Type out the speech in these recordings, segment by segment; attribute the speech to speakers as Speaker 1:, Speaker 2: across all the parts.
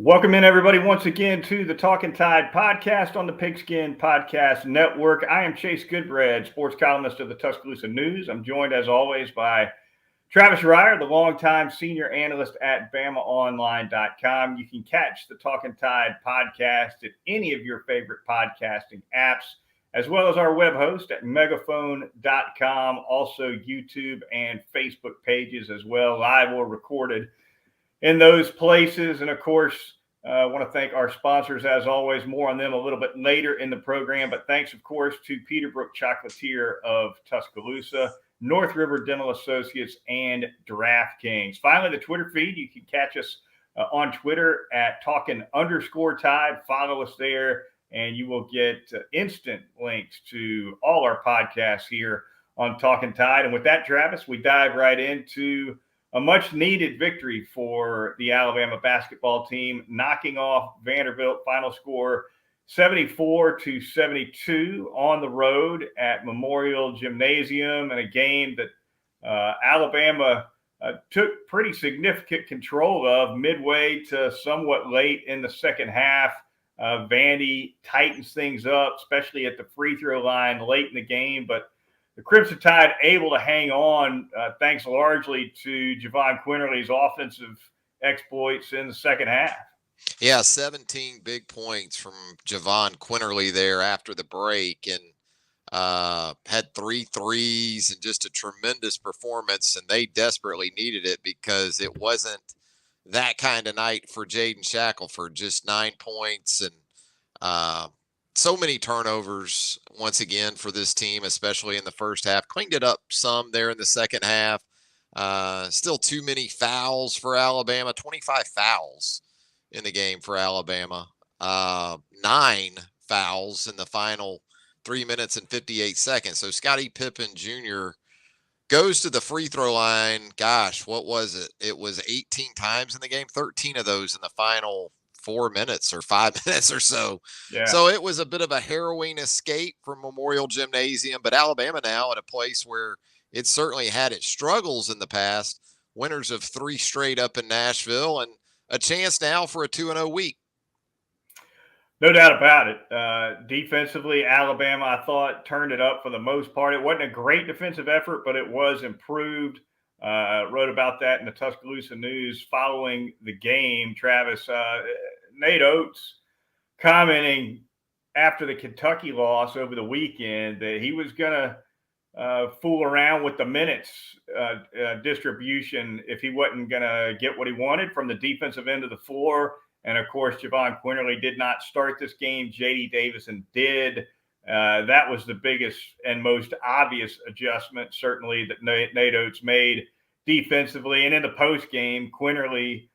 Speaker 1: Welcome in, everybody, once again to the Talkin' Tide podcast on the Pigskin Podcast Network. I am Chase Goodbread, sports columnist of the Tuscaloosa News. I'm joined, as always, by Travis Reier, the longtime senior analyst at BamaOnline.com. You can catch the Talkin' Tide podcast at any of your favorite podcasting apps, as well as our web host at megaphone.com, also YouTube and Facebook pages as well, live or recorded in those places. And of course, I want to thank our sponsors as always. More on them a little bit later in the program. But thanks, of course, to Peterbrook Chocolatier of Tuscaloosa, North River Dental Associates, and DraftKings. Finally, the Twitter feed. You can catch us on Twitter at Talkin_Tide. Follow us there, and you will get instant links to all our podcasts here on Talkin' Tide. And with that, Travis, we dive right into a much-needed victory for the Alabama basketball team, knocking off Vanderbilt. Final score 74-72 on the road at Memorial Gymnasium, in a game that Alabama took pretty significant control of midway to somewhat late in the second half. Vandy tightens things up, especially at the free throw line late in the game, but the Crimson Tide able to hang on thanks largely to Javon Quinterly's offensive exploits in the second half.
Speaker 2: Yeah, 17 big points from Javon Quinterly there after the break, and had 3 threes and just a tremendous performance, and they desperately needed it because it wasn't that kind of night for Jaden Shackelford. Just 9 points and so many turnovers once again for this team, especially in the first half. Cleaned it up some there in the second half. Still too many fouls for Alabama. 25 fouls in the game for Alabama. 9 fouls in the final 3 minutes and 58 seconds. So Scottie Pippen Jr. goes to the free throw line. Gosh, what was it? It was 18 times in the game. 13 of those in the final 4 minutes or 5 minutes or so.
Speaker 1: Yeah.
Speaker 2: So it was a bit of a harrowing escape from Memorial Gymnasium, but Alabama now at a place where it certainly had its struggles in the past, winners of 3 straight up in Nashville, and a chance now for a 2-0 week.
Speaker 1: No doubt about it. Defensively, Alabama, I thought, turned it up for the most part. It wasn't a great defensive effort, but it was improved. Wrote about that in the Tuscaloosa News following the game. Travis, Nate Oates commenting after the Kentucky loss over the weekend that he was going to fool around with the minutes distribution if he wasn't going to get what he wanted from the defensive end of the floor. And, of course, Javon Quinterly did not start this game. J.D. Davison did. That was the biggest and most obvious adjustment, certainly, that Nate Oates made defensively. And in the postgame, Quinterly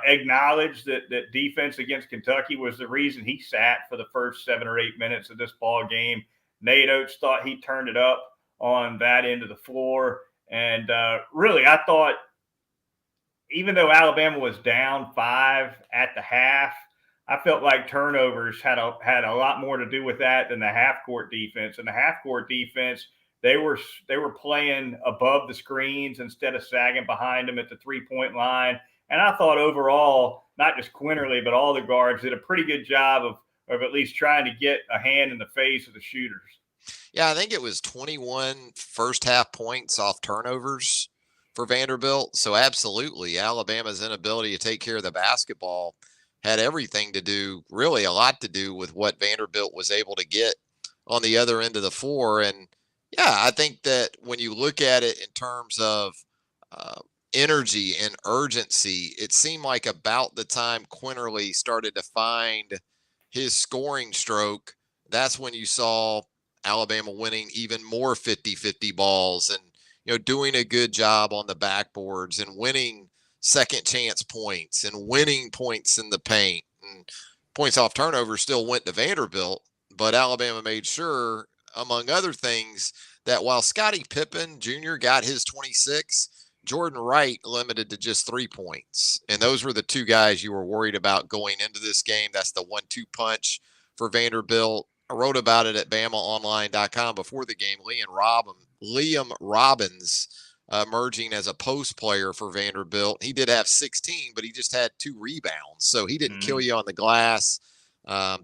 Speaker 1: acknowledged that defense against Kentucky was the reason he sat for the first 7 or 8 minutes of this ball game. Nate Oates thought he turned it up on that end of the floor. And really, I thought, even though Alabama was down 5 at the half, I felt like turnovers had a lot more to do with that than the half-court defense. And the half-court defense, they were playing above the screens instead of sagging behind them at the three-point line. And I thought overall, not just Quinterly, but all the guards did a pretty good job of at least trying to get a hand in the face of the shooters.
Speaker 2: Yeah, I think it was 21 first-half points off turnovers for Vanderbilt. So absolutely, Alabama's inability to take care of the basketball had everything to do, really a lot to do with what Vanderbilt was able to get on the other end of the floor. And yeah, I think that when you look at it in terms of energy and urgency, it seemed like about the time Quinterly started to find his scoring stroke, that's when you saw Alabama winning even more 50-50 balls and, doing a good job on the backboards and winning second chance points and winning points in the paint. And points off turnover still went to Vanderbilt, but Alabama made sure, among other things, that while Scottie Pippen Jr. got his 26, Jordan Wright limited to just 3 points. And those were the 2 guys you were worried about going into this game. That's the 1-2 punch for Vanderbilt. I wrote about it at BamaOnline.com before the game. Liam Robbins emerging as a post player for Vanderbilt. He did have 16, but he just had 2 rebounds. So he didn't kill you on the glass.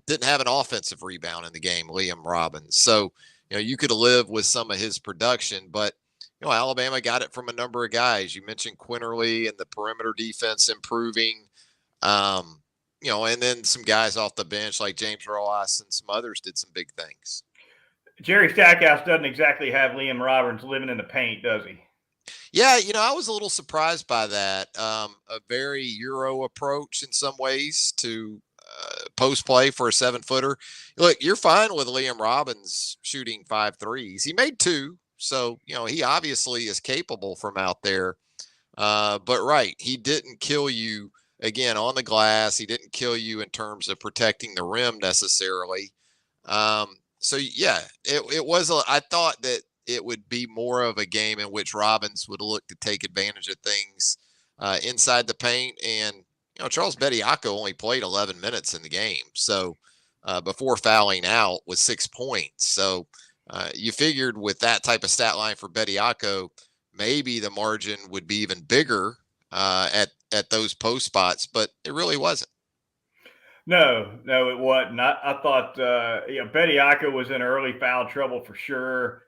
Speaker 2: Didn't have an offensive rebound in the game, Liam Robbins. So, you could live with some of his production, but Alabama got it from a number of guys. You mentioned Quinterly and the perimeter defense improving. And then some guys off the bench like James Rojas and some others did some big things.
Speaker 1: Jerry Stackhouse doesn't exactly have Liam Robbins living in the paint, does he?
Speaker 2: Yeah, I was a little surprised by that. A very Euro approach in some ways to post play for a 7-footer. Look, you're fine with Liam Robbins shooting 5 threes. He made 2, so he obviously is capable from out there. But right, he didn't kill you again on the glass. He didn't kill you in terms of protecting the rim necessarily. So yeah, it was. I thought that it would be more of a game in which Robbins would look to take advantage of things inside the paint. And Charles Bediako only played 11 minutes in the game, so before fouling out with 6 points. So you figured with that type of stat line for Bediako, maybe the margin would be even bigger at those post spots, but it really wasn't.
Speaker 1: No, it wasn't. I thought Bediako was in early foul trouble for sure.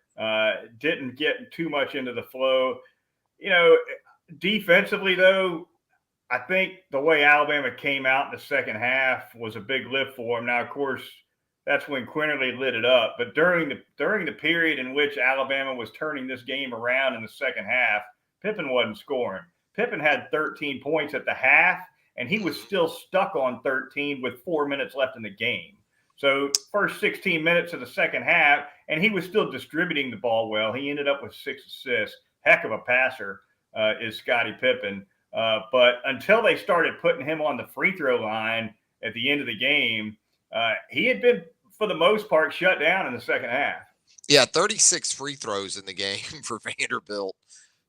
Speaker 1: Didn't get too much into the flow. Defensively though, I think the way Alabama came out in the second half was a big lift for him. Now, of course, that's when Quinterly lit it up. But during the period in which Alabama was turning this game around in the second half, Pippen wasn't scoring. Pippen had 13 points at the half, and he was still stuck on 13 with 4 minutes left in the game. So first 16 minutes of the second half, and he was still distributing the ball well. He ended up with 6 assists. Heck of a passer is Scottie Pippen. But until they started putting him on the free throw line at the end of the game, he had been, for the most part, shut down in the second half.
Speaker 2: Yeah, 36 free throws in the game for Vanderbilt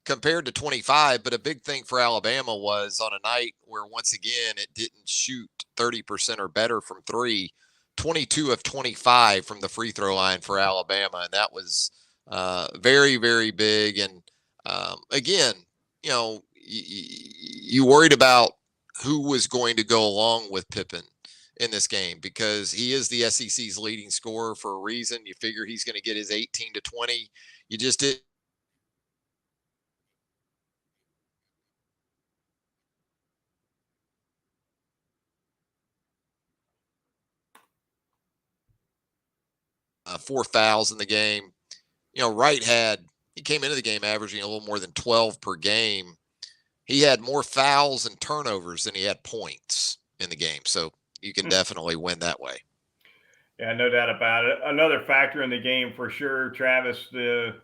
Speaker 2: compared to 25. But a big thing for Alabama was on a night where, once again, it didn't shoot 30% or better from 3, 22 of 25 from the free throw line for Alabama. And that was very, very big. And again, you worried about who was going to go along with Pippen in this game because he is the SEC's leading scorer for a reason. You figure he's going to get his 18 to 20. You just did. Four fouls in the game. Wright he came into the game averaging a little more than 12 per game. He had more fouls and turnovers than he had points in the game. So you can definitely win that way.
Speaker 1: Yeah, no doubt about it. Another factor in the game for sure, Travis, the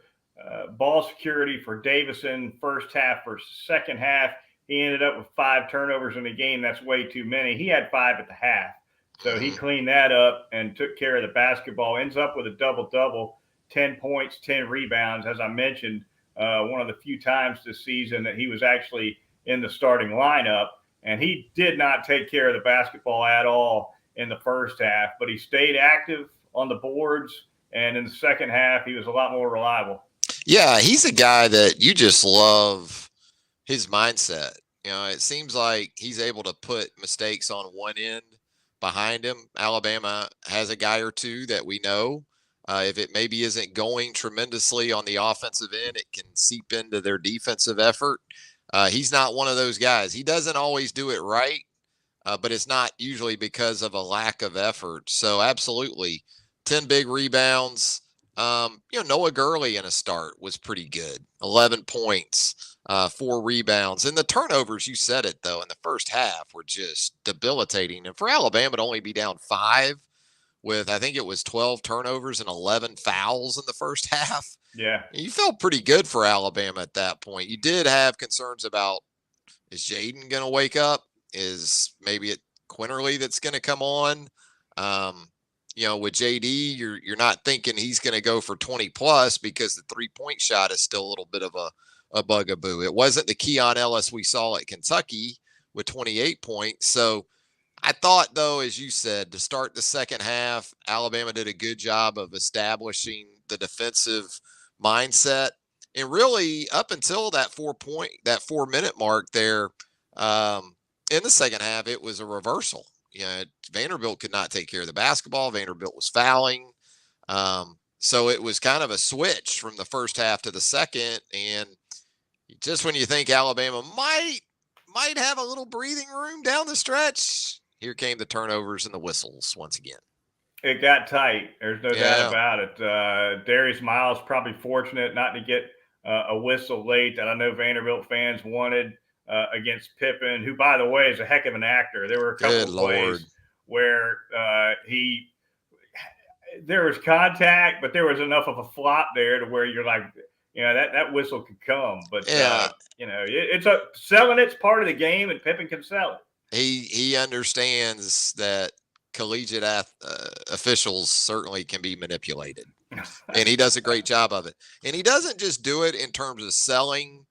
Speaker 1: ball security for Davison first half versus second half. He ended up with 5 turnovers in the game. That's way too many. He had 5 at the half. So he cleaned that up and took care of the basketball. Ends up with a double-double, 10 points, 10 rebounds. As I mentioned, one of the few times this season that he was actually in the starting lineup. And he did not take care of the basketball at all in the first half, but he stayed active on the boards. And in the second half, he was a lot more reliable.
Speaker 2: Yeah, he's a guy that you just love his mindset. It seems like he's able to put mistakes on one end behind him. Alabama has a guy or two that we know. If it maybe isn't going tremendously on the offensive end, it can seep into their defensive effort. He's not one of those guys. He doesn't always do it right, but it's not usually because of a lack of effort. So absolutely, 10 big rebounds. Noah Gurley in a start was pretty good. 11 points, 4 rebounds. And the turnovers, you said it, though, in the first half were just debilitating. And for Alabama to only be down 5 with, I think it was 12 turnovers and 11 fouls in the first half.
Speaker 1: Yeah.
Speaker 2: You felt pretty good for Alabama at that point. You did have concerns about, is Jaden going to wake up? Is maybe it Quinterly that's going to come on? With JD, you're not thinking he's going to go for 20 plus because the 3-point shot is still a little bit of a bugaboo. It wasn't the Keon Ellis we saw at Kentucky with 28 points. So I thought, though, as you said, to start the second half, Alabama did a good job of establishing the defensive mindset. And really, up until that 4-minute mark there, in the second half, it was a reversal. Vanderbilt could not take care of the basketball. Vanderbilt was fouling. So it was kind of a switch from the first half to the second. And just when you think Alabama might have a little breathing room down the stretch, here came the turnovers and the whistles once again.
Speaker 1: It got tight. There's no doubt about it. Darius Miles probably fortunate not to get a whistle late that I know Vanderbilt fans wanted against Pippen, who, by the way, is a heck of an actor. There were a couple of plays where there was contact, but there was enough of a flop there to where you're like, that whistle could come. But, it's selling it's part of the game, and Pippen can sell it.
Speaker 2: He understands that collegiate officials certainly can be manipulated, and he does a great job of it. And he doesn't just do it in terms of selling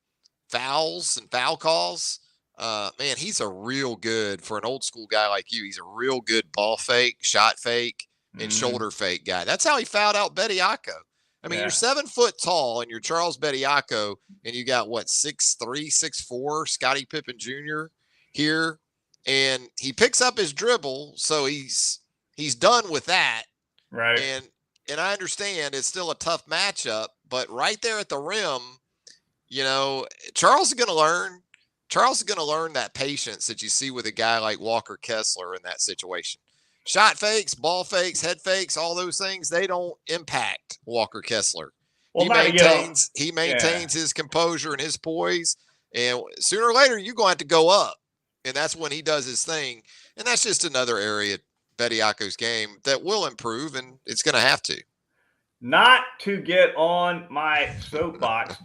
Speaker 2: fouls and foul calls. Man, he's a real good, for an old school guy like you, he's a real good ball fake, shot fake, and shoulder fake guy. That's how he fouled out Bediako. I mean, you're 7 foot tall and you're Charles Bediako, and you got 6'3", 6'4", Scottie Pippen Jr. here. And he picks up his dribble, so he's done with that.
Speaker 1: Right.
Speaker 2: And I understand it's still a tough matchup, but right there at the rim, Charles is going to learn. Charles is going to learn that patience that you see with a guy like Walker Kessler in that situation. Shot fakes, ball fakes, head fakes, all those things, they don't impact Walker Kessler. Well, he maintains his composure and his poise, and sooner or later you're going to have to go up. And that's when he does his thing. And that's just another area of Bediako's game that will improve, and it's going to have to.
Speaker 1: Not to get on my soapbox, ...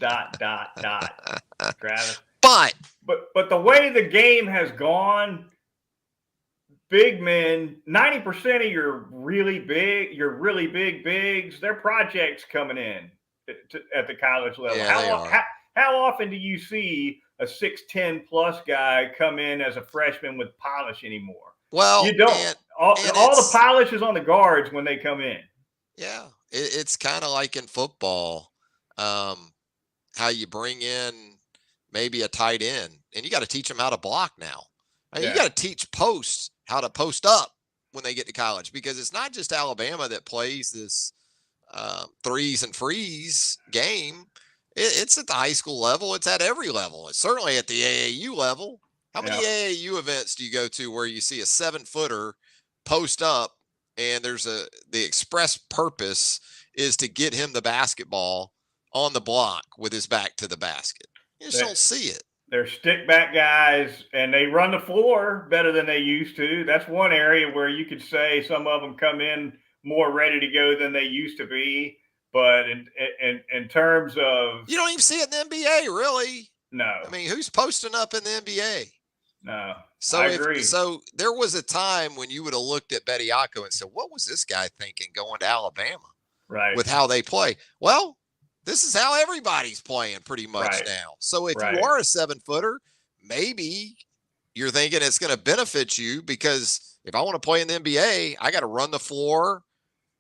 Speaker 1: Travis. But the way the game has gone, big men, 90% of your really big bigs, they're projects coming in at the college level.
Speaker 2: Yeah,
Speaker 1: how often do you see a 6'10" plus guy come in as a freshman with polish anymore?
Speaker 2: Well,
Speaker 1: you don't. All the polish is on the guards when they come in.
Speaker 2: Yeah, it's kind of like in football, how you bring in maybe a tight end, and you got to teach them how to block now. You got to teach posts how to post up when they get to college, because it's not just Alabama that plays this threes and freeze game. It's at the high school level. It's at every level. It's certainly at the AAU level. How many AAU events do you go to where you see a 7-footer post up and the express purpose is to get him the basketball on the block with his back to the basket? You just don't see it.
Speaker 1: They're stick back guys, and they run the floor better than they used to. That's one area where you could say some of them come in more ready to go than they used to be. But in terms of,
Speaker 2: you don't even see it in the NBA, really.
Speaker 1: No.
Speaker 2: I mean, who's posting up in the NBA?
Speaker 1: No.
Speaker 2: I agree. So there was a time when you would have looked at Bediako and said, "What was this guy thinking going to Alabama?"
Speaker 1: Right.
Speaker 2: With how they play. Well, this is how everybody's playing pretty much now. So if you are a 7-footer, maybe you're thinking it's going to benefit you, because if I want to play in the NBA, I got to run the floor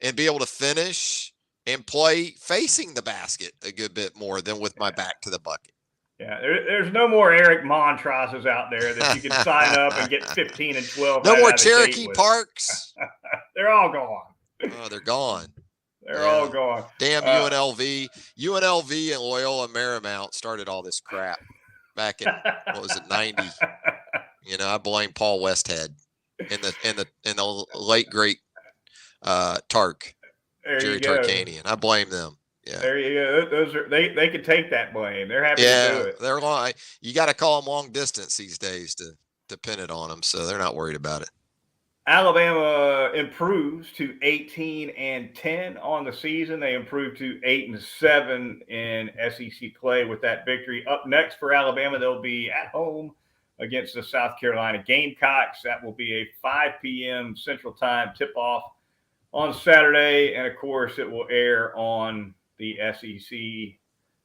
Speaker 2: and be able to finish and play facing the basket a good bit more than with my back to the bucket.
Speaker 1: Yeah, there's no more Eric Montrosses out there that you can sign up and get 15 and 12.
Speaker 2: No more Cherokee Parks.
Speaker 1: They're all gone.
Speaker 2: Oh, they're gone.
Speaker 1: They're all gone.
Speaker 2: Damn UNLV. UNLV and Loyola Marymount started all this crap back in, 90? I blame Paul Westhead in the late great Tark. Jerry Tarkanian. I blame them. Yeah.
Speaker 1: There you go. Those are they can take that blame. They're happy to do it.
Speaker 2: They're long. You got to call them long distance these days to pin it on them, so they're not worried about it.
Speaker 1: Alabama improves to 18-10 on the season. They improved to 8-7 in SEC play with that victory. Up next for Alabama, they'll be at home against the South Carolina Gamecocks. That will be a 5 p.m. Central Time tip-off on Saturday, and of course, it will air on the SEC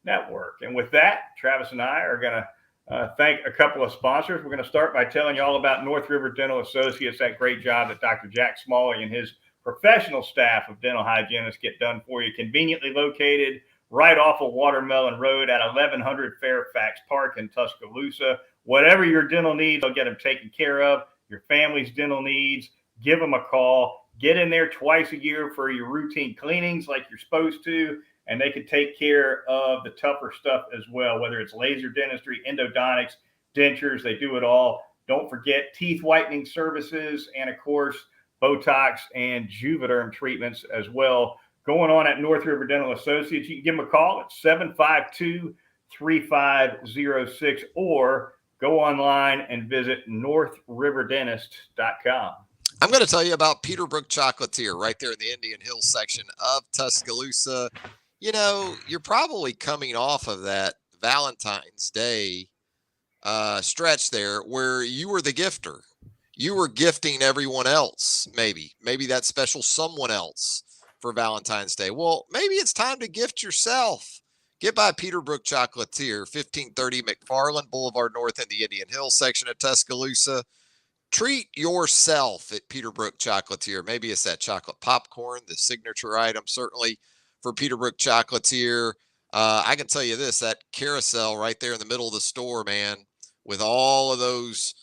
Speaker 1: network. And with that, Travis and I are going to thank a couple of sponsors. We're going to start by telling you all about North River Dental Associates, that great job that Dr. Jack Smalley and his professional staff of dental hygienists get done for you. Conveniently located right off of Watermelon Road at 1100 Fairfax Park in Tuscaloosa. Whatever your dental needs, they'll get them taken care of. Your family's dental needs, give them a call. Get in there twice a year for your routine cleanings like you're supposed to, and they can take care of the tougher stuff as well, whether it's laser dentistry, endodontics, dentures, they do it all. Don't forget teeth whitening services and, of course, Botox and Juvederm treatments as well going on at North River Dental Associates. You can give them a call at 752-3506 or go online and visit northriverdentist.com.
Speaker 2: I'm going to tell you about Peterbrook Chocolatier right there in the Indian Hills section of Tuscaloosa. You know, you're probably coming off of that Valentine's Day stretch there where you were the gifter. You were gifting everyone else, maybe that special someone else for Valentine's Day. Well, maybe it's time to gift yourself. Get by Peterbrook Chocolatier, 1530 McFarland Boulevard North in the Indian Hills section of Tuscaloosa. Treat yourself at Peterbrook Chocolatier. Maybe it's that chocolate popcorn, the signature item, certainly for Peterbrook Chocolatier. I can tell you this, that carousel right there in the middle of the store, man, with all of those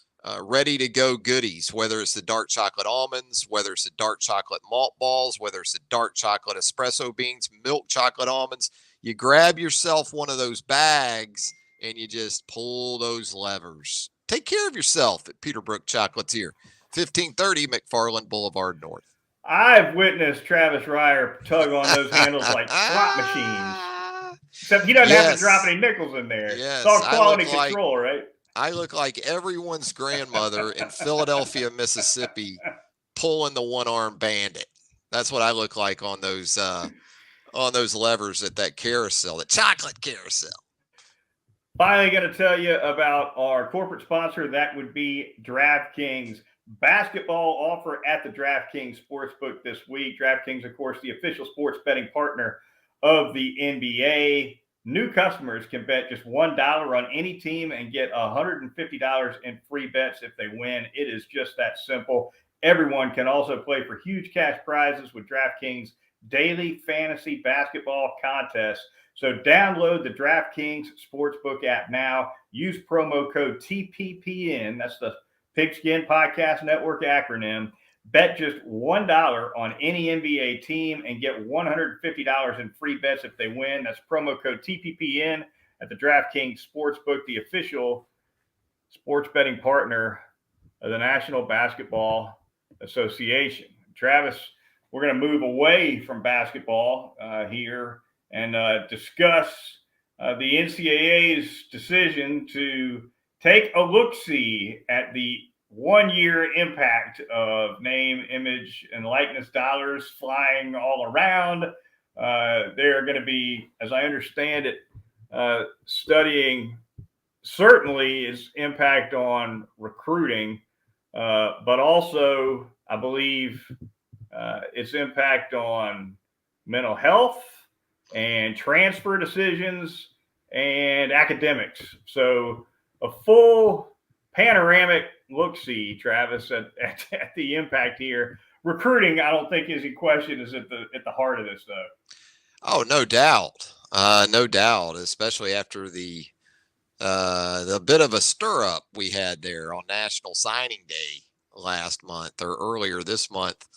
Speaker 2: ready to go goodies, whether it's the dark chocolate almonds, whether it's the dark chocolate malt balls, whether it's the dark chocolate espresso beans, milk chocolate almonds. You grab yourself one of those bags and you just pull those levers. Take care of yourself at Peterbrook Chocolatier, 1530 McFarland Boulevard North.
Speaker 1: I've witnessed Travis Reier tug on those handles like slot machines. Except he doesn't have to drop any nickels in there.
Speaker 2: Yes,
Speaker 1: it's all quality control, right?
Speaker 2: I look like everyone's grandmother in Philadelphia, Mississippi, pulling the one-armed bandit. That's what I look like on those levers at that carousel, the chocolate carousel.
Speaker 1: Finally, going to tell you about our corporate sponsor. That would be DraftKings. Basketball offer at the DraftKings Sportsbook this week. DraftKings, of course, the official sports betting partner of the NBA. New customers can bet just $1 on any team and get $150 in free bets if they win. It is just that simple. Everyone can also play for huge cash prizes with DraftKings daily fantasy basketball contests. So download the DraftKings Sportsbook app now. Use promo code TPPN. That's the Pigskin Podcast Network acronym. Bet just $1 on any NBA team and get $150 in free bets if they win. That's promo code TPPN at the DraftKings Sportsbook, the official sports betting partner of the National Basketball Association. Travis, we're going to move away from basketball here and discuss the NCAA's decision to take a look-see at the one-year impact of name, image, and likeness dollars flying all around. They're going to be, as I understand it, studying certainly its impact on recruiting, but also, I believe, its impact on mental health and transfer decisions and academics. So a full panoramic look-see, Travis, at the impact here. Recruiting, I don't think is in question, is at the heart of this, though.
Speaker 2: Oh, no doubt. No doubt, especially after the bit of a stir-up we had there on National Signing Day last month or earlier this month,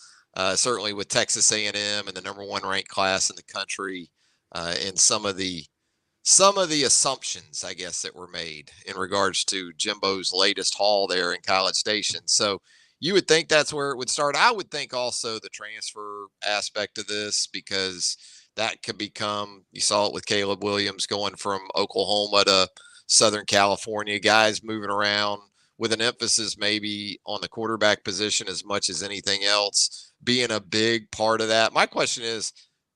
Speaker 2: certainly with Texas A&M and the number one ranked class in the country, and some of the assumptions, I guess, that were made in regards to Jimbo's latest haul there in College Station. So you would think that's where it would start. I would think also the transfer aspect of this, because that could become, you saw it with Caleb Williams going from Oklahoma to Southern California, guys moving around with an emphasis maybe on the quarterback position as much as anything else, being a big part of that. My question is,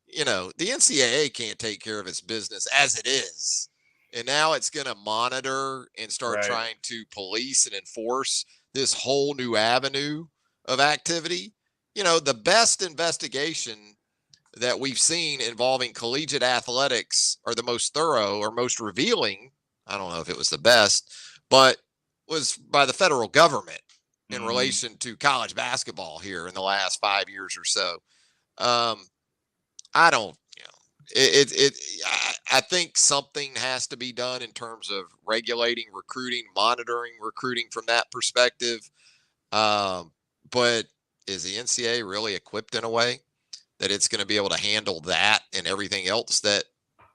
Speaker 2: you know, the NCAA can't take care of its business as it is. And now it's going to monitor and start trying to police and enforce this whole new avenue of activity. You know, the best investigation that we've seen involving collegiate athletics, or the most thorough or most revealing, I don't know if it was the best, but was by the federal government in relation to college basketball here in the last 5 years or so. I don't, I think something has to be done in terms of regulating recruiting, monitoring recruiting from that perspective. But is the NCAA really equipped in a way that it's going to be able to handle that and everything else that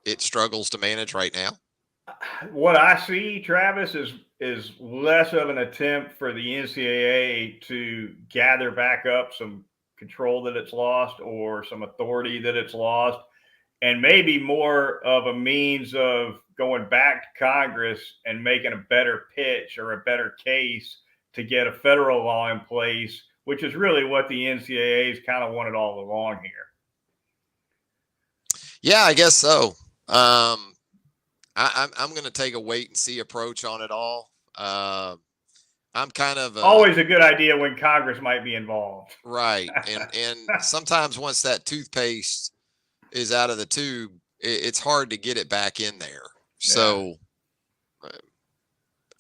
Speaker 2: it struggles to manage right now?
Speaker 1: What I see, Travis, is less of an attempt for the NCAA to gather back up some control that it's lost or some authority that it's lost, and maybe more of a means of going back to Congress and making a better pitch or a better case to get a federal law in place, which is really what the NCAA's kind of wanted all along here.
Speaker 2: Yeah, I guess so. I'm going to take a wait and see approach on it all. I'm kind of
Speaker 1: always a good idea when Congress might be involved.
Speaker 2: Right, and sometimes once that toothpaste is out of the tube, it's hard to get it back in there. Yeah. So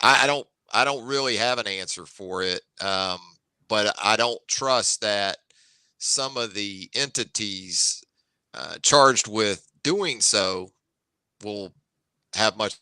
Speaker 2: I don't really have an answer for it, but I don't trust that some of the entities charged with doing so will have much.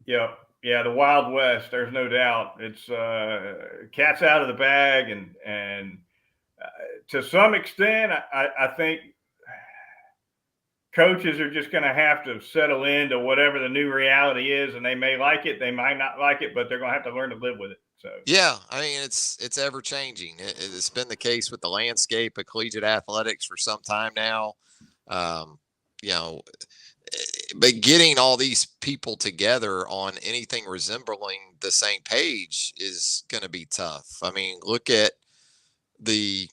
Speaker 1: Yep. Yeah, the Wild West. There's no doubt. It's cat's out of the bag, and to some extent, I think coaches are just going to have to settle into whatever the new reality is, and they may like it, they might not like it, but they're going to have to learn to live with it. So
Speaker 2: yeah, I mean it's ever changing. It's been the case with the landscape of collegiate athletics for some time now. You know, but getting all these people together on anything resembling the same page is going to be tough. I mean, look at the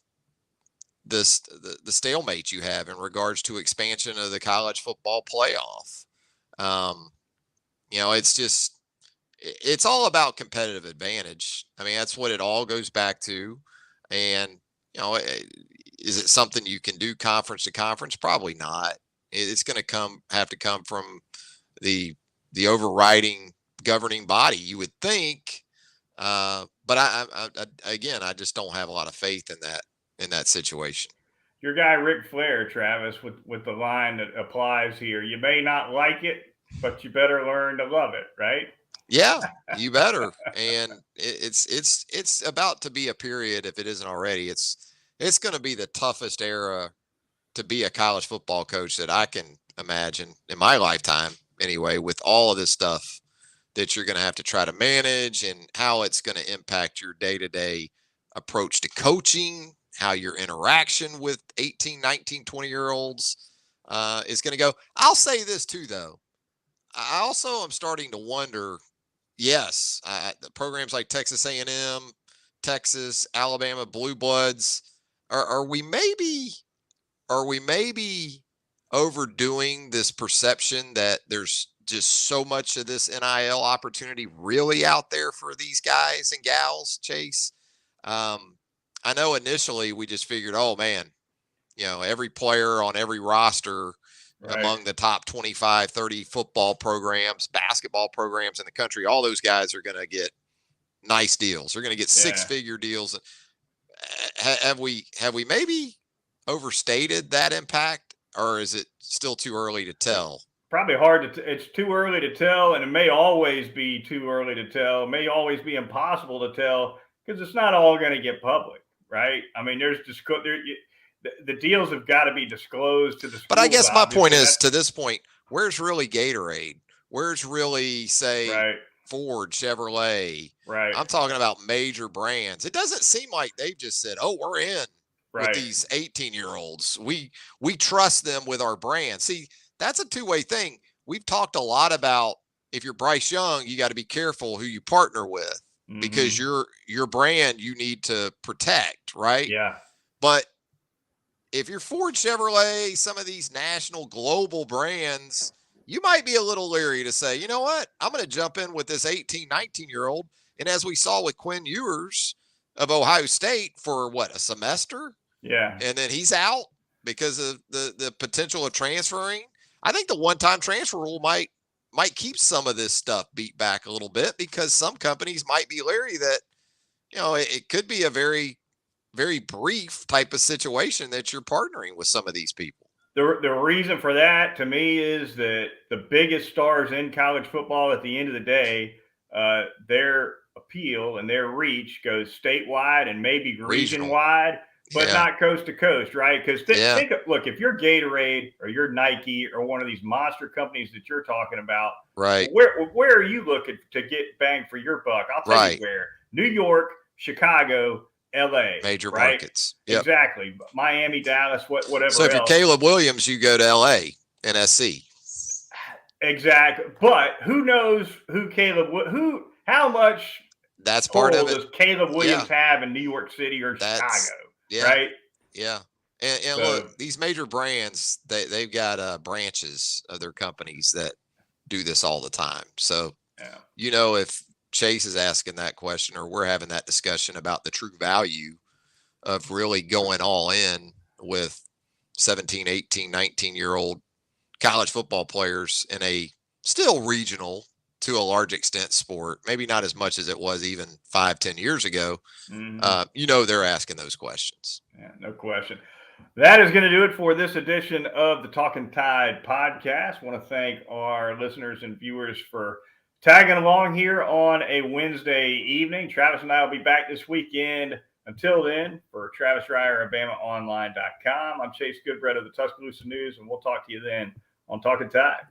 Speaker 2: stalemate you have in regards to expansion of the college football playoff. You know, it's all about competitive advantage. I mean, that's what it all goes back to. And, you know, is it something you can do conference to conference? Probably not. It's going to have to come from the overriding governing body, you would think. But I just don't have a lot of faith in that situation.
Speaker 1: Your guy Ric Flair, Travis, with the line that applies here: you may not like it, but you better learn to love it, right?
Speaker 2: Yeah, you better. And it's about to be a period, if it isn't already. It's going to be the toughest era to be a college football coach that I can imagine in my lifetime, anyway, with all of this stuff that you're going to have to try to manage and how it's going to impact your day-to-day approach to coaching, how your interaction with 18, 19, 20-year-olds is going to go. I'll say this too, though. I also am starting to wonder, yes, the programs like Texas A&M, Texas, Alabama, Blue Bloods, are we maybe overdoing this perception that there's just so much of this NIL opportunity really out there for these guys and gals, Chase? I know initially we just figured, oh man, you know, every player on every roster among the top 25, 30 football programs, basketball programs in the country, all those guys are going to get nice deals. They're going to get six-figure deals. Have we maybe overstated that impact, or is it still too early to tell?
Speaker 1: Probably hard to. It's too early to tell, and it may always be too early to tell. It may always be impossible to tell because it's not all going to get public, right? I mean, the deals have got to be disclosed to the schools.
Speaker 2: But I guess my point is, to this point, where's really Gatorade? Where's really, say, Ford, Chevrolet?
Speaker 1: Right.
Speaker 2: I'm talking about major brands. It doesn't seem like they've just said, oh, we're in with these 18-year-olds. We trust them with our brand. See, that's a two-way thing. We've talked a lot about, if you're Bryce Young, you got to be careful who you partner with because your brand you need to protect, right?
Speaker 1: Yeah.
Speaker 2: But if you're Ford, Chevrolet, some of these national global brands, you might be a little leery to say, you know what, I'm going to jump in with this 18, 19-year-old. And as we saw with Quinn Ewers of Ohio State for a semester?
Speaker 1: Yeah.
Speaker 2: And then he's out because of the potential of transferring. I think the one-time transfer rule might keep some of this stuff beat back a little bit, because some companies might be leery that, it could be a very, very brief type of situation that you're partnering with some of these people.
Speaker 1: The reason for that, to me, is that the biggest stars in college football at the end of the day, their appeal and their reach goes statewide and maybe region-wide, but not coast to coast, right? Because look, if you're Gatorade or you're Nike or one of these monster companies that you're talking about,
Speaker 2: right?
Speaker 1: Where are you looking to get bang for your buck? I'll tell you where: New York, Chicago, LA,
Speaker 2: major
Speaker 1: right?
Speaker 2: markets. Yep.
Speaker 1: Exactly. Miami, Dallas, whatever.
Speaker 2: So if you're Caleb Williams, you go to LA and SC.
Speaker 1: Exactly. But who knows how much
Speaker 2: that's part of it.
Speaker 1: Does Caleb Williams have in New York City or Chicago? Right?
Speaker 2: Yeah. And look, these major brands, they've got branches of their companies that do this all the time. So, if Chase is asking that question, or we're having that discussion about the true value of really going all in with 17, 18, 19-year-old college football players in a still regional, to a large extent, sport, maybe not as much as it was even 5-10 years ago, they're asking those questions.
Speaker 1: Yeah, no question. That is going to do it for this edition of the Talkin' Tide podcast. I want to thank our listeners and viewers for tagging along here on a Wednesday evening. Travis and I will be back this weekend. Until then, for Travis Reier of BamaOnline.com, I'm Chase Goodbread of the Tuscaloosa News, and we'll talk to you then on Talkin' Tide.